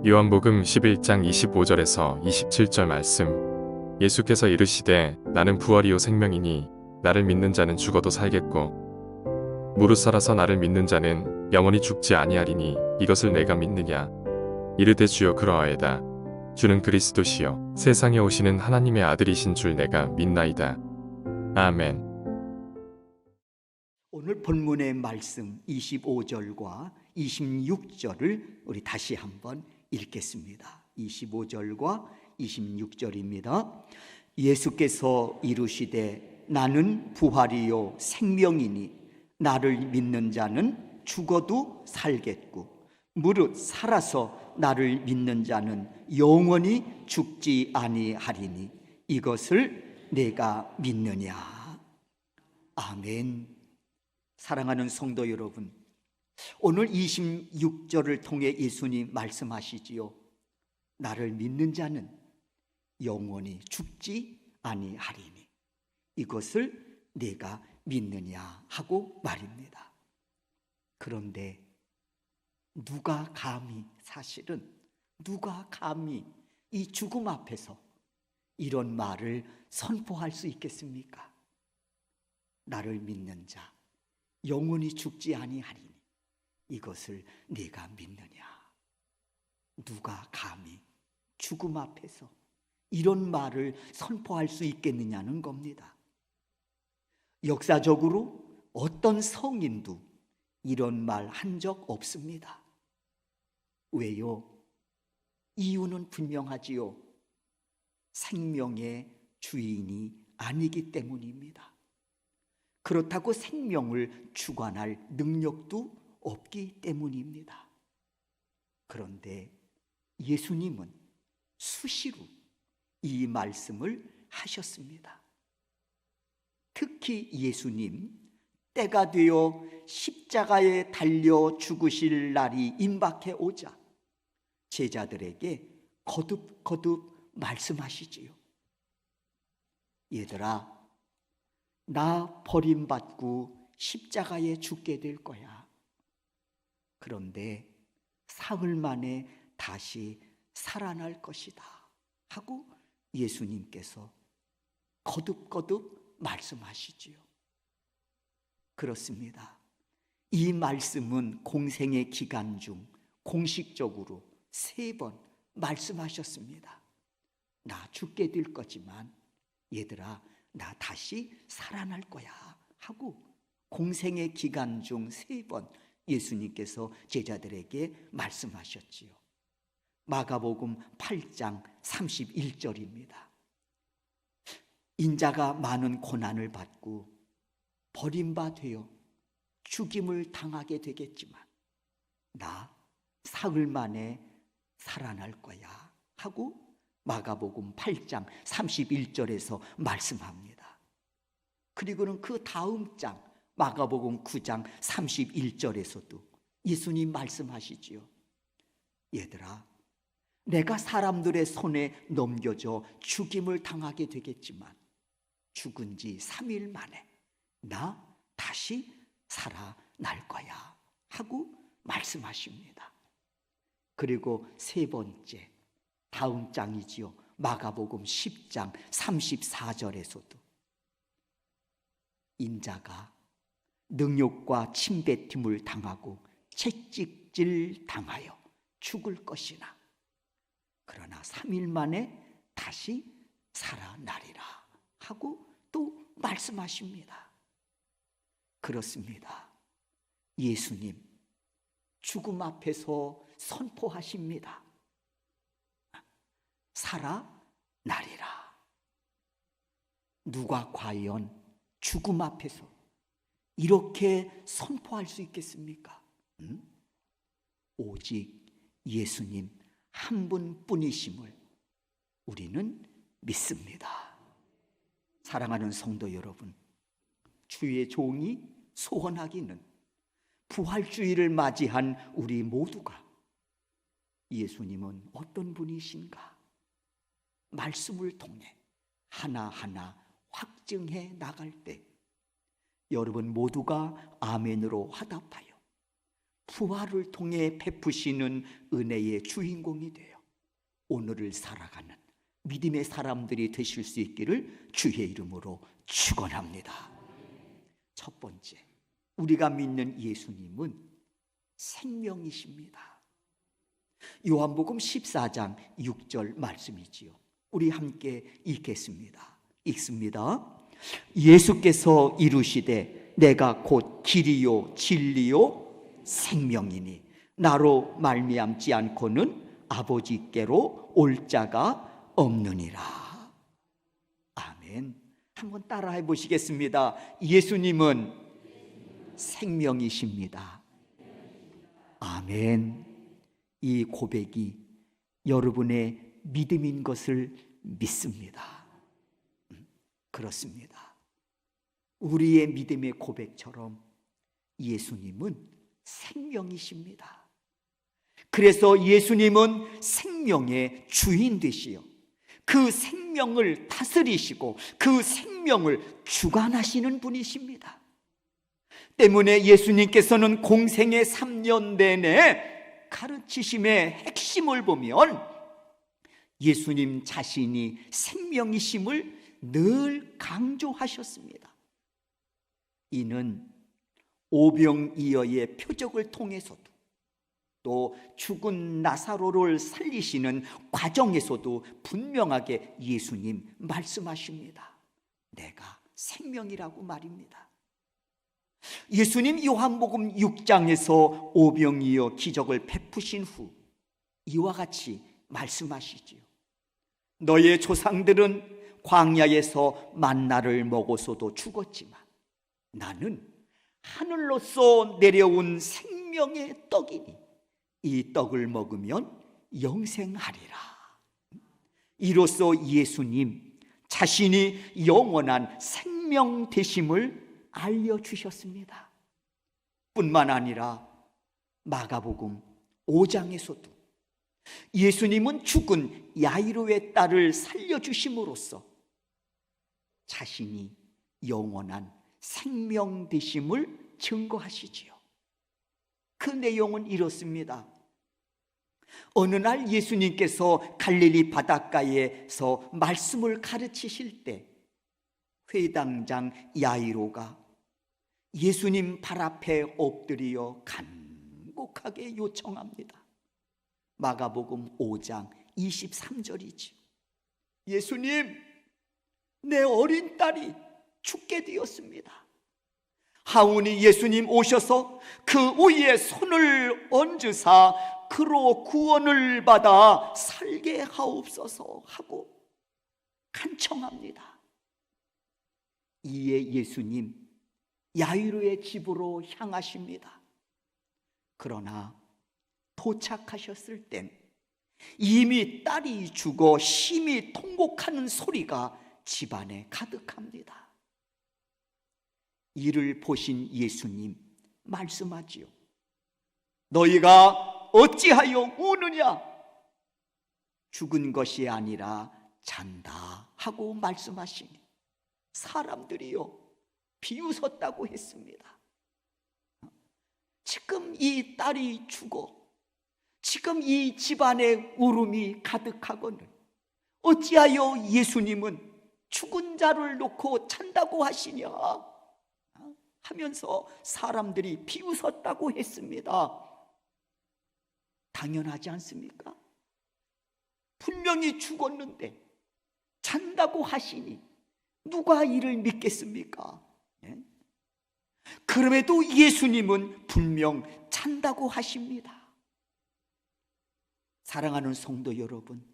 요한복음 11장 25절에서 27절 말씀. 예수께서 이르시되 나는 부활이요 생명이니 나를 믿는 자는 죽어도 살겠고 무릇 살아서 나를 믿는 자는 영원히 죽지 아니하리니 이것을 내가 믿느냐. 이르되 주여 그러하에다. 주는 그리스도시요 세상에 오시는 하나님의 아들이신 줄 내가 믿나이다. 아멘. 오늘 본문의 말씀 25절과 26절을 우리 다시 한번 읽겠습니다. 25절과 26절입니다. 예수께서 이르시되 나는 부활이요 생명이니 나를 믿는 자는 죽어도 살겠고 무릇 살아서 나를 믿는 자는 영원히 죽지 아니하리니 이것을 내가 믿느냐. 아멘. 사랑하는 성도 여러분, 오늘 26절을 통해 예수님 말씀하시지요. 나를 믿는 자는 영원히 죽지 아니하리니 이것을 내가 믿느냐 하고 말입니다. 그런데 누가 감히 이 죽음 앞에서 이런 말을 선포할 수 있겠습니까? 나를 믿는 자 영원히 죽지 아니하리니 이것을 네가 믿느냐. 누가 감히 죽음 앞에서 이런 말을 선포할 수 있겠느냐는 겁니다. 역사적으로 어떤 성인도 이런 말 한 적 없습니다. 왜요? 이유는 분명하지요. 생명의 주인이 아니기 때문입니다. 그렇다고 생명을 주관할 능력도 없기 때문입니다. 그런데 예수님은 수시로 이 말씀을 하셨습니다. 특히 예수님 때가 되어 십자가에 달려 죽으실 날이 임박해 오자 제자들에게 거듭거듭 말씀하시지요. 얘들아, 나 버림받고 십자가에 죽게 될 거야. 그런데 사흘 만에 다시 살아날 것이다 하고 예수님께서 거듭거듭 말씀하시지요. 그렇습니다. 이 말씀은 공생의 기간 중 공식적으로 3번 말씀하셨습니다. 나 죽게 될 거지만 얘들아 나 다시 살아날 거야 하고 공생의 기간 중 3번 예수님께서 제자들에게 말씀하셨지요. 마가복음 8장 31절입니다. 인자가 많은 고난을 받고 버림받아 죽임을 당하게 되겠지만 나 사흘 만에 살아날 거야 하고 마가복음 8장 31절에서 말씀합니다. 그리고는 그 다음 장 마가복음 9장 31절에서도 예수님 말씀하시지요. 얘들아, 내가 사람들의 손에 넘겨져 죽임을 당하게 되겠지만 죽은 지 3일 만에 나 다시 살아날 거야 하고 말씀하십니다. 그리고 3번째 다음 장이지요. 마가복음 10장 34절에서도 인자가 능욕과 침뱉음을 당하고 채찍질 당하여 죽을 것이나 그러나 3일 만에 다시 살아나리라 하고 또 말씀하십니다. 그렇습니다. 예수님 죽음 앞에서 선포하십니다. 살아나리라. 누가 과연 죽음 앞에서 이렇게 선포할 수 있겠습니까? 오직 예수님 한 분뿐이심을 우리는 믿습니다. 사랑하는 성도 여러분, 주의 종이 소원하기는 부활주의를 맞이한 우리 모두가 예수님은 어떤 분이신가 말씀을 통해 하나하나 확증해 나갈 때 여러분 모두가 아멘으로 화답하여 부활을 통해 베푸시는 은혜의 주인공이 되어 오늘을 살아가는 믿음의 사람들이 되실 수 있기를 주의 이름으로 축원합니다. 첫 번째, 우리가 믿는 예수님은 생명이십니다. 요한복음 14장 6절 말씀이지요. 우리 함께 읽겠습니다. 읽습니다. 예수께서 이르시되 내가 곧 길이요 진리요 생명이니 나로 말미암지 않고는 아버지께로 올 자가 없느니라. 아멘. 한번 따라해 보시겠습니다. 예수님은 생명이십니다. 아멘. 이 고백이 여러분의 믿음인 것을 믿습니다. 그렇습니다. 우리의 믿음의 고백처럼 예수님은 생명이십니다. 그래서 예수님은 생명의 주인 되시어 그 생명을 다스리시고 그 생명을 주관하시는 분이십니다. 때문에 예수님께서는 공생의 3년 내내 가르치심의 핵심을 보면 예수님 자신이 생명이심을 늘 강조하셨습니다. 이는 오병이어의 표적을 통해서도 또 죽은 나사로를 살리시는 과정에서도 분명하게 예수님 말씀하십니다. 내가 생명이라고 말입니다. 예수님 요한복음 6장에서 오병이어 기적을 베푸신 후 이와 같이 말씀하시지요. 너의 조상들은 광야에서 만나를 먹어서도 죽었지만 나는 하늘로서 내려온 생명의 떡이니 이 떡을 먹으면 영생하리라. 이로써 예수님 자신이 영원한 생명 되심을 알려주셨습니다. 뿐만 아니라 마가복음 5장에서도 예수님은 죽은 야이로의 딸을 살려주심으로써 자신이 영원한 생명 되심을 증거하시지요. 그 내용은 이렇습니다. 어느 날 예수님께서 갈릴리 바닷가에서 말씀을 가르치실 때 회당장 야이로가 예수님 발 앞에 엎드려 간곡하게 요청합니다. 마가복음 5장 23절이지. 예수님, 내 어린 딸이 죽게 되었습니다. 하오니 예수님 오셔서 그 위에 손을 얹으사 그로 구원을 받아 살게 하옵소서 하고 간청합니다. 이에 예수님 야이로의 집으로 향하십니다. 그러나 도착하셨을 땐 이미 딸이 죽어 심히 통곡하는 소리가 집안에 가득합니다. 이를 보신 예수님 말씀하지요. 너희가 어찌하여 우느냐? 죽은 것이 아니라 잔다 하고 말씀하시니 사람들이요 비웃었다고 했습니다. 지금 이 딸이 죽어 지금 이 집안에 울음이 가득하거늘 어찌하여 예수님은 죽은 자를 놓고 찬다고 하시냐 하면서 사람들이 비웃었다고 했습니다. 당연하지 않습니까? 분명히 죽었는데 잔다고 하시니 누가 이를 믿겠습니까? 그럼에도 예수님은 분명 잔다고 하십니다. 사랑하는 성도 여러분,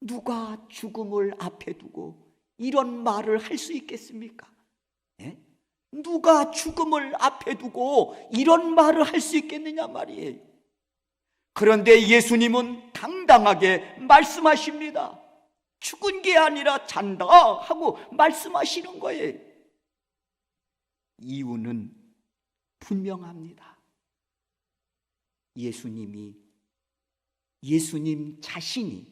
누가 죽음을 앞에 두고 이런 말을 할 수 있겠습니까? 누가 죽음을 앞에 두고 이런 말을 할 수 있겠느냐 말이에요. 그런데 예수님은 당당하게 말씀하십니다. 죽은 게 아니라 잔다 하고 말씀하시는 거예요. 이유는 분명합니다. 예수님 자신이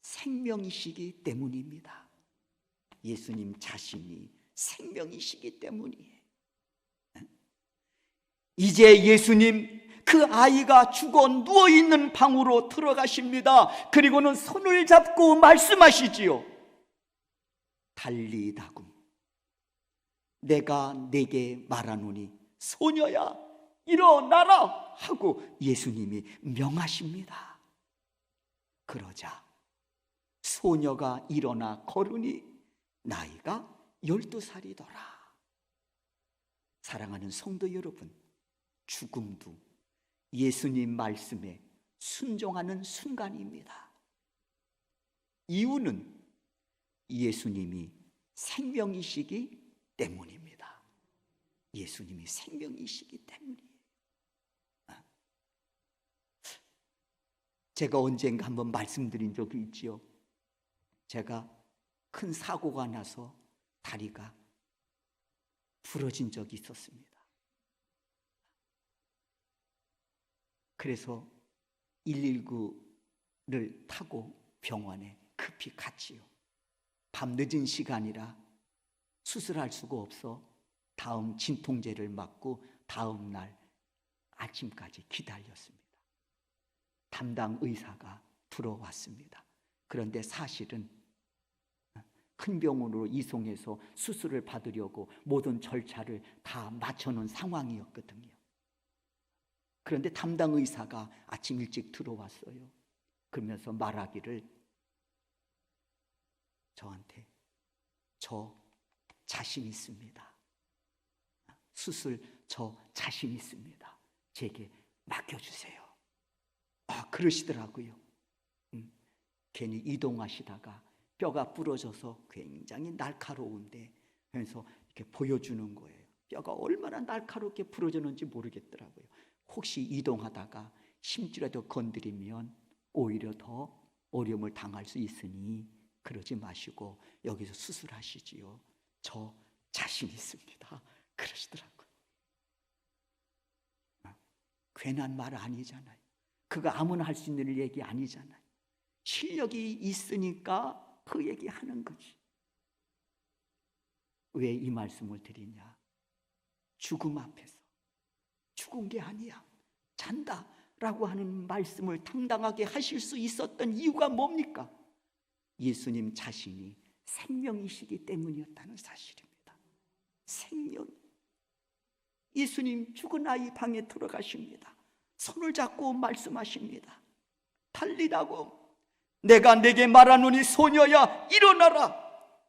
생명이시기 때문입니다. 예수님 자신이 생명이시기 때문이에요. 이제 예수님 그 아이가 죽어 누워있는 방으로 들어가십니다. 그리고는 손을 잡고 말씀하시지요. 달리다금 내가 네게 말하노니 소녀야 일어나라 하고 예수님이 명하십니다. 그러자 소녀가 일어나 걸으니 나이가 12살이더라. 사랑하는 성도 여러분, 죽음도 예수님 말씀에 순종하는 순간입니다. 이유는 예수님이 생명이시기 때문입니다. 예수님이 생명이시기 때문이에요. 제가 언젠가 한번 말씀드린 적이 있지요. 제가 큰 사고가 나서 다리가 부러진 적이 있었습니다. 그래서 119를 타고 병원에 급히 갔지요. 밤늦은 시간이라 수술할 수가 없어 다음 진통제를 맞고 다음 날 아침까지 기다렸습니다. 담당 의사가 들어왔습니다. 그런데 사실은 큰 병원으로 이송해서 수술을 받으려고 모든 절차를 다 맞춰놓은 상황이었거든요. 그런데 담당 의사가 아침 일찍 들어왔어요. 그러면서 말하기를 저한테 저 자신 있습니다. 수술 저 자신 있습니다. 제게 맡겨주세요. 그러시더라고요. 괜히 이동하시다가 뼈가 부러져서 굉장히 날카로운데 그래서 이렇게 보여주는 거예요. 뼈가 얼마나 날카롭게 부러졌는지 모르겠더라고요. 혹시 이동하다가 심지라도 건드리면 오히려 더 어려움을 당할 수 있으니 그러지 마시고 여기서 수술하시지요. 저 자신 있습니다. 그러시더라고요. 괜한 말 아니잖아요. 그거 아무나 할 수 있는 얘기 아니잖아요. 실력이 있으니까 그 얘기 하는 거지. 왜 이 말씀을 드리냐? 죽음 앞에서 죽은 게 아니야, 잔다 라고 하는 말씀을 당당하게 하실 수 있었던 이유가 뭡니까? 예수님 자신이 생명이시기 때문이었다는 사실입니다. 생명. 예수님 죽은 아이 방에 들어가십니다. 손을 잡고 말씀하십니다. 달리라고 내가 내게 말하노니 소녀야 일어나라.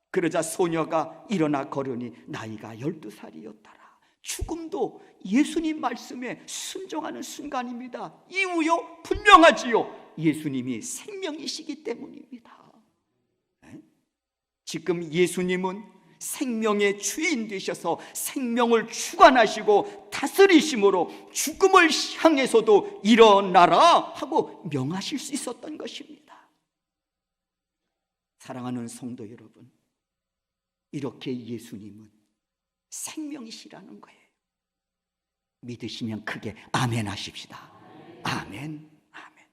그러자 소녀가 일어나 걸으니 나이가 12살이었더라. 죽음도 예수님 말씀에 순종하는 순간입니다. 이유요? 분명하지요. 예수님이 생명이시기 때문입니다. 지금 예수님은 생명의 주인 되셔서 생명을 주관하시고 다스리심으로 죽음을 향해서도 일어나라 하고 명하실 수 있었던 것입니다. 사랑하는 성도 여러분, 이렇게 예수님은 생명이시라는 거예요. 믿으시면 크게 아멘 하십시다. 아멘, 아멘.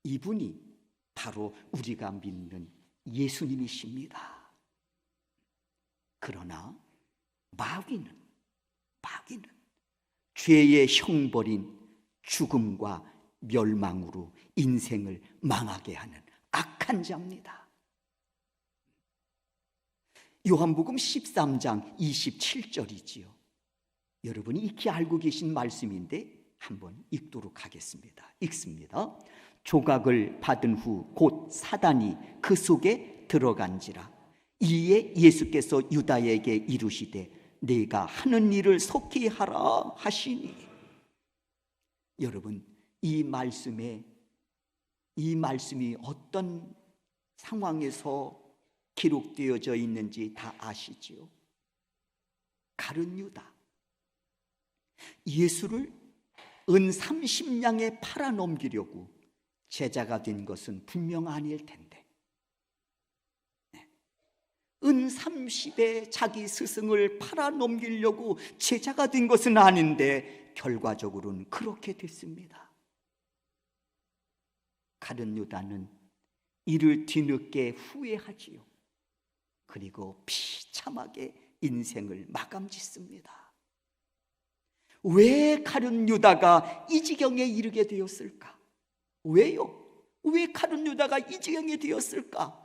이분이 바로 우리가 믿는 예수님이십니다. 그러나 마귀는 죄의 형벌인 죽음과 멸망으로 인생을 망하게 하는 악한 자입니다. 요한복음 13장 27절이지요. 여러분이 익히 알고 계신 말씀인데 한번 읽도록 하겠습니다. 읽습니다. 조각을 받은 후 곧 사단이 그 속에 들어간지라. 이에 예수께서 유다에게 이르시되 네가 하는 일을 속히 하라 하시니. 여러분, 이 말씀이 어떤 상황에서 기록되어져 있는지 다 아시지요? 가룟 유다, 예수를 은 30냥에 팔아넘기려고 제자가 된 것은 분명 아닐 텐데, 은 30에 자기 스승을 팔아넘기려고 제자가 된 것은 아닌데 결과적으로는 그렇게 됐습니다. 가룟 유다는 이를 뒤늦게 후회하지요. 그리고 비참하게 인생을 마감짓습니다. 왜 가룟 유다가 이 지경에 이르게 되었을까? 왜요? 왜 가룟 유다가 이 지경에 되었을까?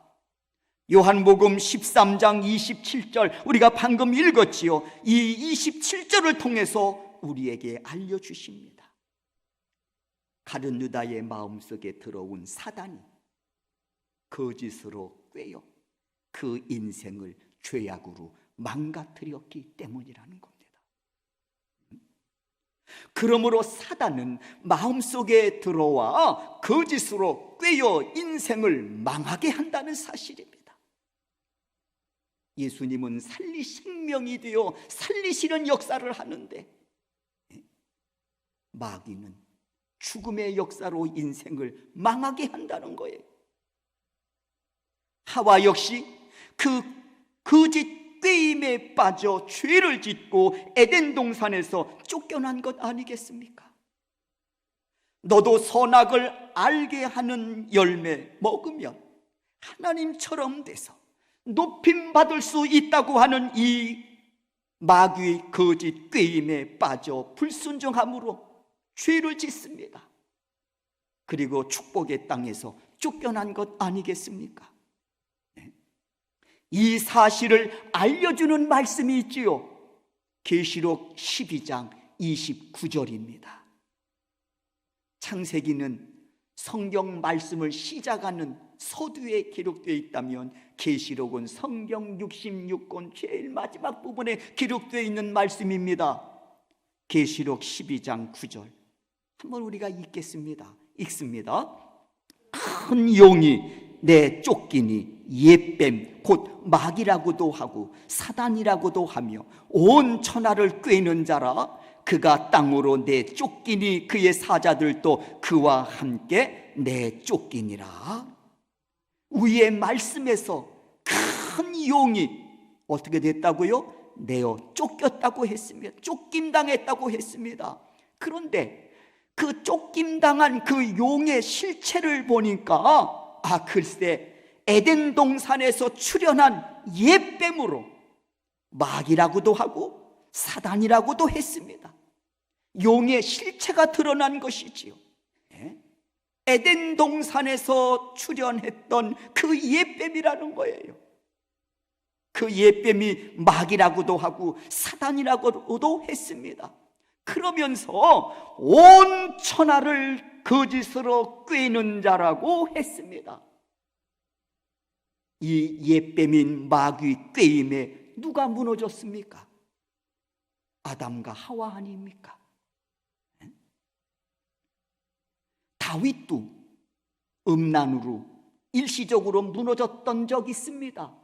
요한복음 13장 27절 우리가 방금 읽었지요. 이 27절을 통해서 우리에게 알려주십니다. 가룟 유다의 마음속에 들어온 사단이 거짓으로 꿰어 그 인생을 죄악으로 망가뜨렸기 때문이라는 겁니다. 그러므로 사단은 마음속에 들어와 거짓으로 꿰어 인생을 망하게 한다는 사실입니다. 예수님은 생명이 되어 살리시는 역사를 하는데 마귀는 죽음의 역사로 인생을 망하게 한다는 거예요. 하와 역시 그 거짓 꾀임에 빠져 죄를 짓고 에덴 동산에서 쫓겨난 것 아니겠습니까? 너도 선악을 알게 하는 열매 먹으면 하나님처럼 돼서 높임 받을 수 있다고 하는 이 마귀의 거짓 꾀임에 빠져 불순종함으로 죄를 짓습니다. 그리고 축복의 땅에서 쫓겨난 것 아니겠습니까? 이 사실을 알려주는 말씀이 있지요. 계시록 12장 29절입니다. 창세기는 성경 말씀을 시작하는 서두에 기록되어 있다면 계시록은 성경 66권 제일 마지막 부분에 기록되어 있는 말씀입니다. 계시록 12장 9절 한번 우리가 읽겠습니다. 읽습니다. 큰 용이 내 쫓기니 옛뱀 곧 마귀라고도 하고 사단이라고도 하며 온 천하를 꿰는 자라. 그가 땅으로 내 쫓기니 그의 사자들도 그와 함께 내 쫓기니라. 위의 말씀에서 큰 용이 어떻게 됐다고요? 내어 쫓겼다고 했습니다. 쫓김당했다고 했습니다. 그런데 그 쫓김당한 그 용의 실체를 보니까 글쎄 에덴 동산에서 출현한 옛뱀으로 마귀라고도 하고 사단이라고도 했습니다. 용의 실체가 드러난 것이지요. 에덴 동산에서 출현했던 그 옛뱀이라는 거예요. 그 옛뱀이 마귀라고도 하고 사단이라고도 했습니다. 그러면서 온 천하를 거짓으로 꿰는 자라고 했습니다. 이 옛뱀인 마귀 꿰임에 누가 무너졌습니까? 아담과 하와 아닙니까? 다윗도 음란으로 일시적으로 무너졌던 적이 있습니다.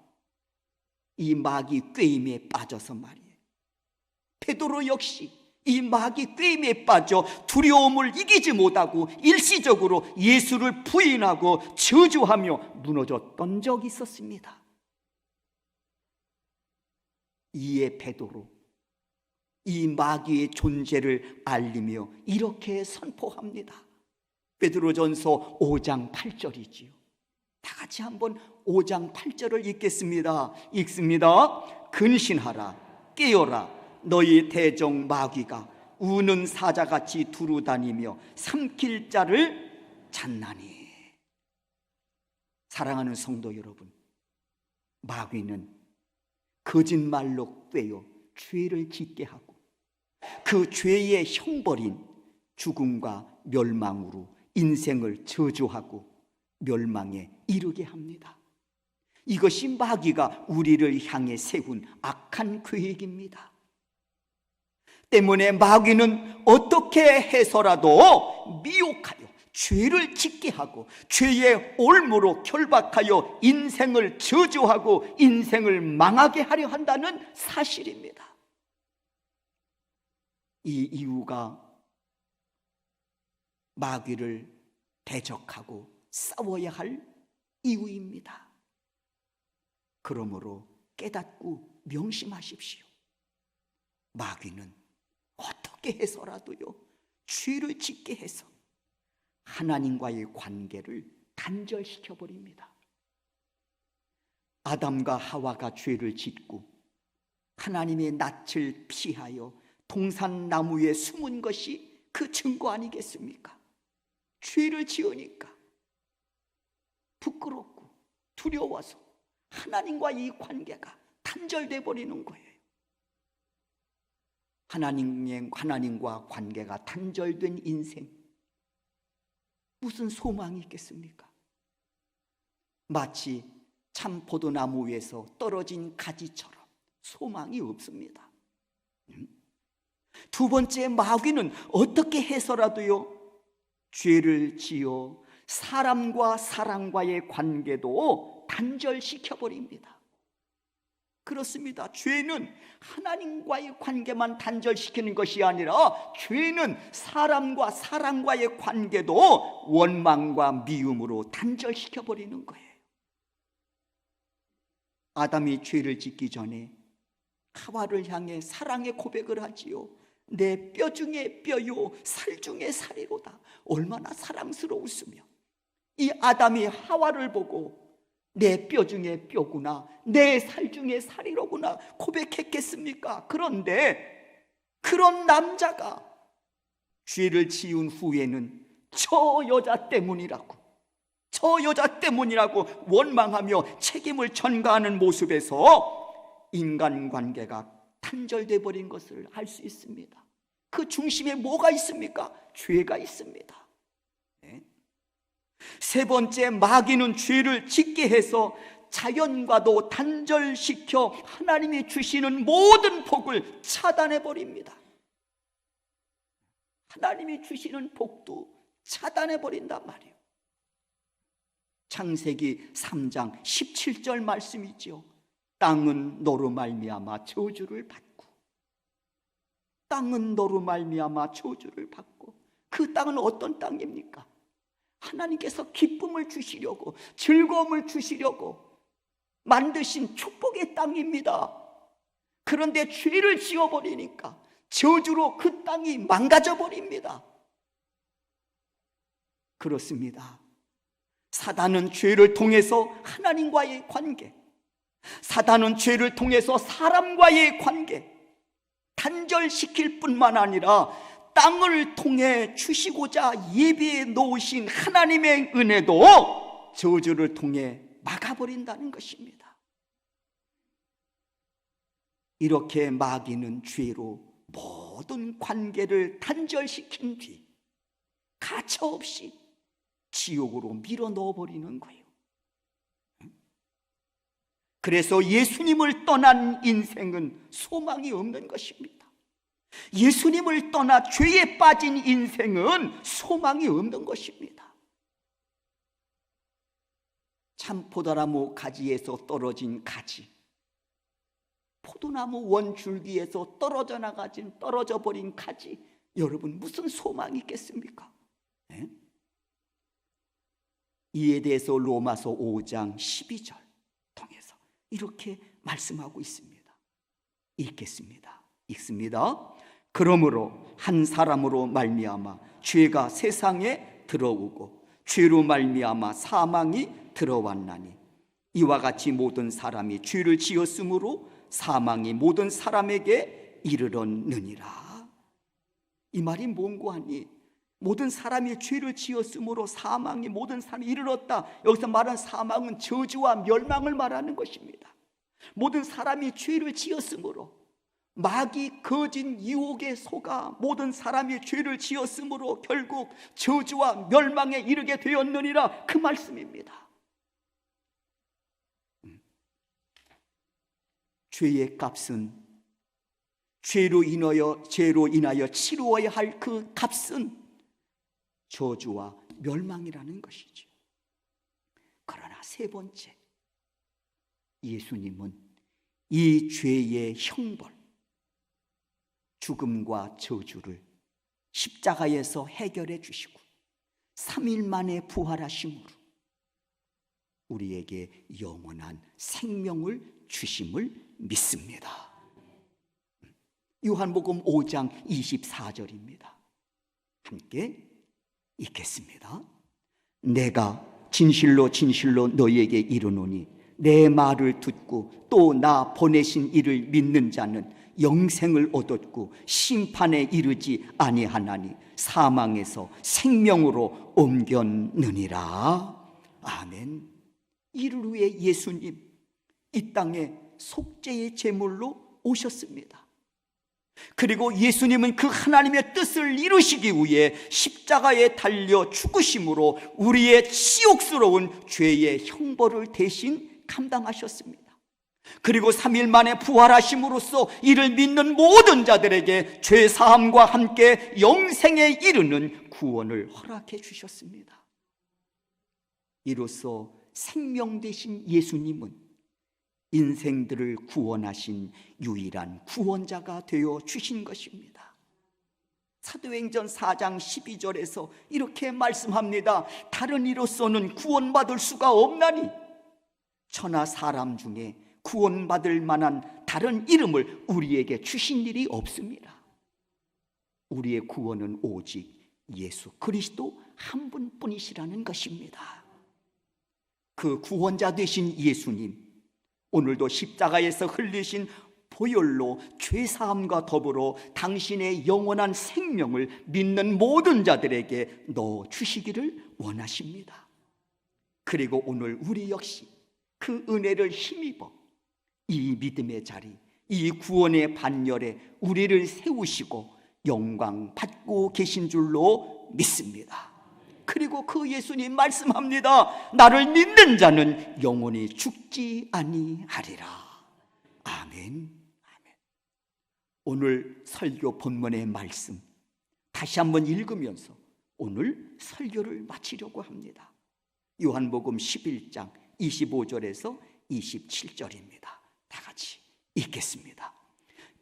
이 마귀 꾀임에 빠져서 말이에요. 베드로 역시 이 마귀 꾀임에 빠져 두려움을 이기지 못하고 일시적으로 예수를 부인하고 저주하며 무너졌던 적이 있었습니다. 이에 베드로 이 마귀의 존재를 알리며 이렇게 선포합니다. 베드로전서 5장 8절이지요. 다 같이 한번 5장 8절을 읽겠습니다. 읽습니다. 근신하라, 깨어라. 너희 대적 마귀가 우는 사자같이 두루다니며 삼킬 자를 찾나니. 사랑하는 성도 여러분, 마귀는 거짓말로 꿰어 죄를 짓게 하고 그 죄의 형벌인 죽음과 멸망으로 인생을 저주하고 멸망에 이르게 합니다. 이것이 마귀가 우리를 향해 세운 악한 계획입니다. 때문에 마귀는 어떻게 해서라도 미혹하여 죄를 짓게 하고 죄의 올무로 결박하여 인생을 저주하고 인생을 망하게 하려 한다는 사실입니다. 이 이유가 마귀를 대적하고 싸워야 할 이유입니다. 그러므로 깨닫고 명심하십시오. 마귀는 어떻게 해서라도요 죄를 짓게 해서 하나님과의 관계를 단절시켜 버립니다. 아담과 하와가 죄를 짓고 하나님의 낯을 피하여 동산나무에 숨은 것이 그 증거 아니겠습니까? 죄를 지으니까 부끄럽고 두려워서 하나님과 이 관계가 단절돼 버리는 거예요. 하나님과 관계가 단절된 인생, 무슨 소망이 있겠습니까? 마치 참 포도나무 위에서 떨어진 가지처럼 소망이 없습니다. 두 번째, 마귀는 어떻게 해서라도요, 죄를 지어 사람과 사람과의 관계도 단절시켜 버립니다. 그렇습니다. 죄는 하나님과의 관계만 단절시키는 것이 아니라 죄는 사람과 사람과의 관계도 원망과 미움으로 단절시켜 버리는 거예요. 아담이 죄를 짓기 전에 하와를 향해 사랑의 고백을 하지요. 내 뼈 중에 뼈요 살 중에 살이로다. 얼마나 사랑스러웠으며, 이 아담이 하와를 보고 내 뼈 중에 뼈구나, 내 살 중에 살이로구나 고백했겠습니까? 그런데 그런 남자가 죄를 지은 후에는 저 여자 때문이라고 원망하며 책임을 전가하는 모습에서 인간관계가 단절돼 버린 것을 알 수 있습니다. 그 중심에 뭐가 있습니까? 죄가 있습니다. 네. 세 번째, 마귀는 죄를 짓게 해서 자연과도 단절시켜 하나님이 주시는 모든 복을 차단해 버립니다. 하나님이 주시는 복도 차단해 버린단 말이에요. 창세기 3장 17절 말씀이지요. 땅은 너로 말미암아 저주를 받고, 땅은 너로 말미암아 저주를 받고. 그 땅은 어떤 땅입니까? 하나님께서 기쁨을 주시려고, 즐거움을 주시려고 만드신 축복의 땅입니다. 그런데 죄를 지어버리니까 저주로 그 땅이 망가져 버립니다. 그렇습니다. 사단은 죄를 통해서 하나님과의 관계, 사단은 죄를 통해서 사람과의 관계 단절시킬 뿐만 아니라 땅을 통해 주시고자 예비해 놓으신 하나님의 은혜도 저주를 통해 막아버린다는 것입니다. 이렇게 마귀는 죄로 모든 관계를 단절시킨 뒤 가차없이 지옥으로 밀어 넣어버리는 거예요. 그래서 예수님을 떠난 인생은 소망이 없는 것입니다. 예수님을 떠나 죄에 빠진 인생은 소망이 없는 것입니다. 참 포도나무 가지에서 떨어진 가지, 포도나무 원줄기에서 떨어져 버린 가지, 여러분 무슨 소망이 있겠습니까? 네? 이에 대해서 로마서 5장 12절 통해서 이렇게 말씀하고 있습니다. 읽습니다. 그러므로 한 사람으로 말미암아 죄가 세상에 들어오고 죄로 말미암아 사망이 들어왔나니 이와 같이 모든 사람이 죄를 지었으므로 사망이 모든 사람에게 이르렀느니라. 이 말이 뭔고 하니, 모든 사람이 죄를 지었으므로 사망이 모든 사람이 이르렀다. 여기서 말한 사망은 저주와 멸망을 말하는 것입니다. 모든 사람이 죄를 지었으므로, 마귀 거짓 유혹에 속아 모든 사람이 죄를 지었으므로 결국 저주와 멸망에 이르게 되었느니라, 그 말씀입니다. 죄의 값은, 죄로 인하여 치루어야 할 그 값은 저주와 멸망이라는 것이죠. 그러나 세 번째, 예수님은 이 죄의 형벌, 죽음과 저주를 십자가에서 해결해 주시고 3일 만에 부활하심으로 우리에게 영원한 생명을 주심을 믿습니다. 요한복음 5장 24절입니다. 함께 읽겠습니다. 내가 진실로 진실로 너희에게 이르노니 내 말을 듣고 또 나 보내신 이를 믿는 자는 영생을 얻었고 심판에 이르지 아니하나니 사망에서 생명으로 옮겼느니라. 아멘. 이를 위해 예수님 이 땅에 속죄의 제물로 오셨습니다. 그리고 예수님은 그 하나님의 뜻을 이루시기 위해 십자가에 달려 죽으심으로 우리의 치욕스러운 죄의 형벌을 대신 감당하셨습니다. 그리고 3일 만에 부활하심으로써 이를 믿는 모든 자들에게 죄사함과 함께 영생에 이르는 구원을 허락해 주셨습니다. 이로써 생명 되신 예수님은 인생들을 구원하신 유일한 구원자가 되어 주신 것입니다. 사도행전 4장 12절에서 이렇게 말씀합니다. 다른 이로서는 구원받을 수가 없나니 천하 사람 중에 구원받을 만한 다른 이름을 우리에게 주신 일이 없습니다. 우리의 구원은 오직 예수 그리스도 한 분뿐이시라는 것입니다. 그 구원자 되신 예수님, 오늘도 십자가에서 흘리신 보혈로 죄사함과 더불어 당신의 영원한 생명을 믿는 모든 자들에게 넣어 주시기를 원하십니다. 그리고 오늘 우리 역시 그 은혜를 힘입어 이 믿음의 자리, 이 구원의 반열에 우리를 세우시고 영광 받고 계신 줄로 믿습니다. 그리고 그 예수님 말씀합니다. 나를 믿는 자는 영원히 죽지 아니하리라. 아멘. 아멘. 오늘 설교 본문의 말씀 다시 한번 읽으면서 오늘 설교를 마치려고 합니다. 요한복음 11장 25절에서 27절입니다. 다 같이 읽겠습니다.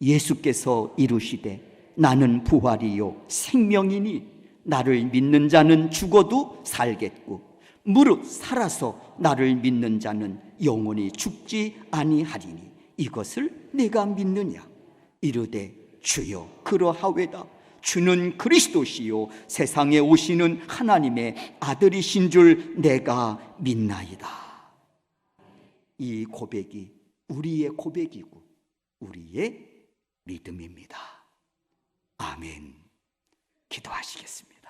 예수께서 이르시되 나는 부활이요 생명이니 나를 믿는 자는 죽어도 살겠고 무릇 살아서 나를 믿는 자는 영원히 죽지 아니하리니 이것을 내가 믿느냐. 이르되 주여 그러하외다. 주는 그리스도시요 세상에 오시는 하나님의 아들이신 줄 내가 믿나이다. 이 고백이 우리의 고백이고 우리의 믿음입니다. 아멘. 기도하시겠습니다.